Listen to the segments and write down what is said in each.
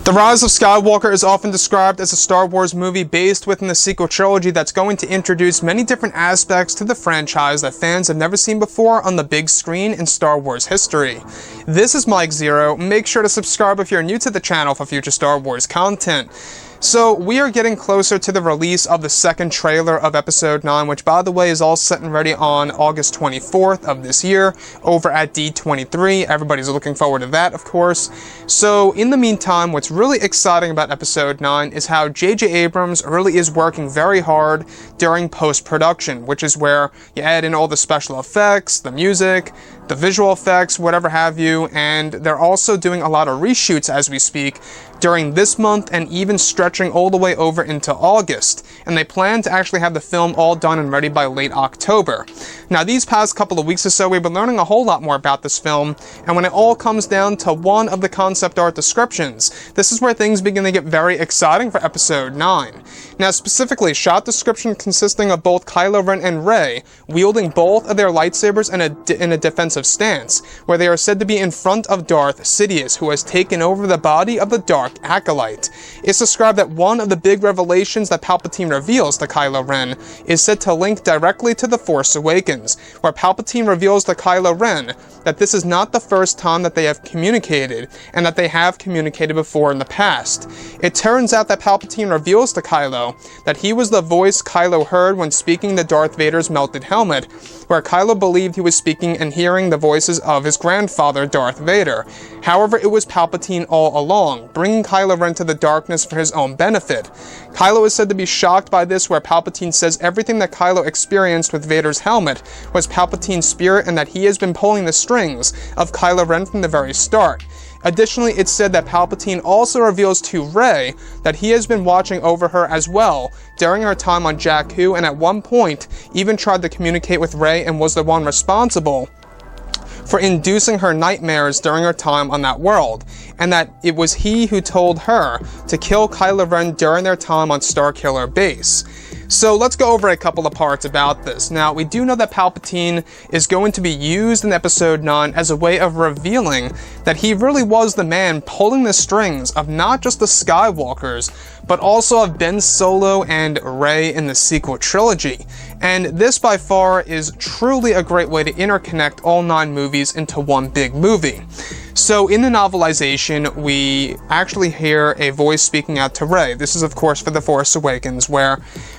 The Rise of Skywalker is often described as a Star Wars movie based within the sequel trilogy that's going to introduce many different aspects to the franchise that fans have never seen before on the big screen in Star Wars history. This is Mike Zero. Make sure to subscribe if you're new to the channel for future Star Wars content. So, we are getting closer to the release of the second trailer of Episode 9, which, by the way, is all set and ready on August 24th of this year over at D23. Everybody's looking forward to that, of course. So, in the meantime, what's really exciting about Episode 9 is how J.J. Abrams really is working very hard during post-production, which is where you add in all the special effects, the music, the visual effects, whatever have you, and they're also doing a lot of reshoots as we speak during this month and even stretching all the way over into August, and they plan to actually have the film all done and ready by late October. Now, these past couple of weeks or so, we've been learning a whole lot more about this film, and when it all comes down to one of the concept art descriptions, this is where things begin to get very exciting for Episode 9. Now, specifically, shot description consisting of both Kylo Ren and Rey wielding both of their lightsabers in a defensive stance, where they are said to be in front of Darth Sidious, who has taken over the body of the Dark Acolyte. It's described that one of the big revelations that Palpatine reveals to Kylo Ren is said to link directly to The Force Awakens, where Palpatine reveals to Kylo Ren that this is not the first time that they have communicated, and that they have communicated before in the past. It turns out that Palpatine reveals to Kylo that he was the voice Kylo heard when speaking to Darth Vader's melted helmet, where Kylo believed he was speaking and hearing the voices of his grandfather, Darth Vader. However, it was Palpatine all along, bringing Kylo Ren to the darkness for his own benefit. Kylo is said to be shocked by this, where Palpatine says everything that Kylo experienced with Vader's helmet was Palpatine's spirit and that he has been pulling the strings of Kylo Ren from the very start. Additionally, it's said that Palpatine also reveals to Rey that he has been watching over her as well during her time on Jakku, and at one point even tried to communicate with Rey and was the one responsible for inducing her nightmares during her time on that world, and that it was he who told her to kill Kylo Ren during their time on Starkiller Base. So let's go over a couple of parts about this. Now, we do know that Palpatine is going to be used in Episode 9 as a way of revealing that he really was the man pulling the strings of not just the Skywalkers, but also of Ben Solo and Rey in the sequel trilogy. And this by far is truly a great way to interconnect all 9 movies into one big movie. So in the novelization, we actually hear a voice speaking out to Rey. This is, of course, for The Force Awakens, where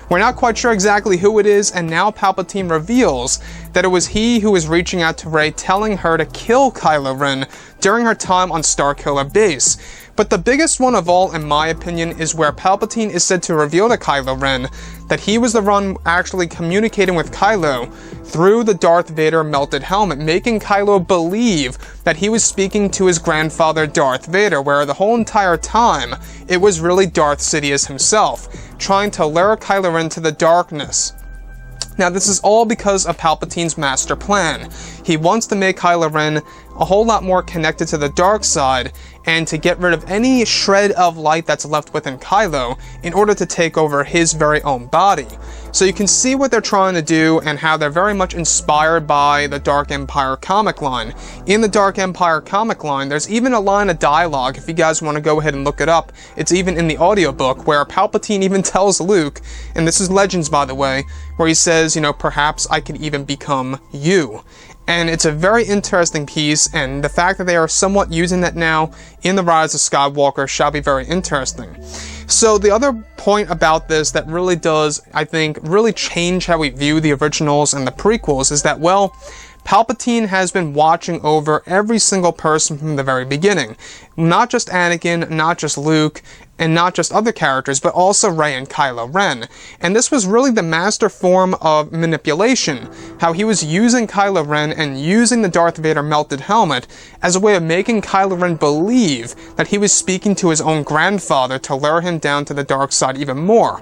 we're not quite sure exactly who it is, and now Palpatine reveals that it was he who was reaching out to Rey, telling her to kill Kylo Ren during her time on Starkiller Base. But the biggest one of all, in my opinion, is where Palpatine is said to reveal to Kylo Ren that he was the one actually communicating with Kylo through the Darth Vader melted helmet, making Kylo believe that he was speaking to his grandfather Darth Vader, where the whole entire time it was really Darth Sidious himself, trying to lure Kylo Ren to the darkness. Now, this is all because of Palpatine's master plan. He wants to make Kylo Ren a whole lot more connected to the dark side, and to get rid of any shred of light that's left within Kylo in order to take over his very own body. So you can see what they're trying to do and how they're very much inspired by the Dark Empire comic line. In the Dark Empire comic line, there's even a line of dialogue, if you guys want to go ahead and look it up. It's even in the audiobook, where Palpatine even tells Luke, and this is Legends by the way, where he says, you know, perhaps I could even become you. And it's a very interesting piece, and the fact that they are somewhat using that now in The Rise of Skywalker shall be very interesting. So the other point about this that really does, I think, really change how we view the originals and the prequels is that, well, Palpatine has been watching over every single person from the very beginning. Not just Anakin, not just Luke, and not just other characters, but also Rey and Kylo Ren. And this was really the master form of manipulation, how he was using Kylo Ren and using the Darth Vader melted helmet as a way of making Kylo Ren believe that he was speaking to his own grandfather to lure him down to the dark side even more.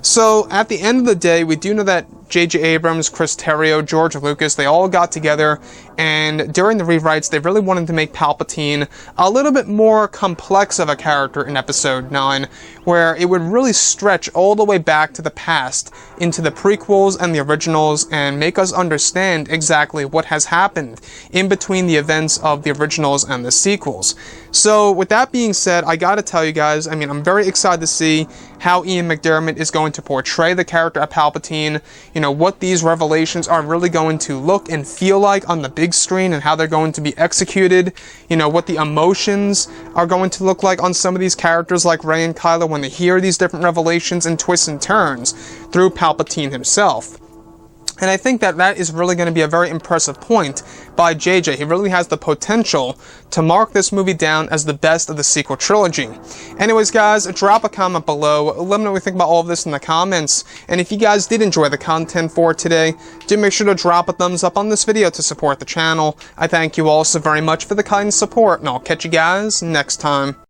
So, at the end of the day, we do know that J.J. Abrams, Chris Terrio, George Lucas, they all got together, and during the rewrites, they really wanted to make Palpatine a little bit more complex of a character in Episode 9, where it would really stretch all the way back to the past, into the prequels and the originals, and make us understand exactly what has happened in between the events of the originals and the sequels. So, with that being said, I gotta tell you guys, I mean, I'm very excited to see how Ian McDiarmid is going to portray the character of Palpatine, you know, what these revelations are really going to look and feel like on the big screen and how they're going to be executed, you know, what the emotions are going to look like on some of these characters like Rey and Kylo when they hear these different revelations and twists and turns through Palpatine himself. And I think that that is really going to be a very impressive point by JJ. He really has the potential to mark this movie down as the best of the sequel trilogy. Anyways, guys, drop a comment below. Let me know what you think about all of this in the comments. And if you guys did enjoy the content for today, do make sure to drop a thumbs up on this video to support the channel. I thank you all so very much for the kind support, and I'll catch you guys next time.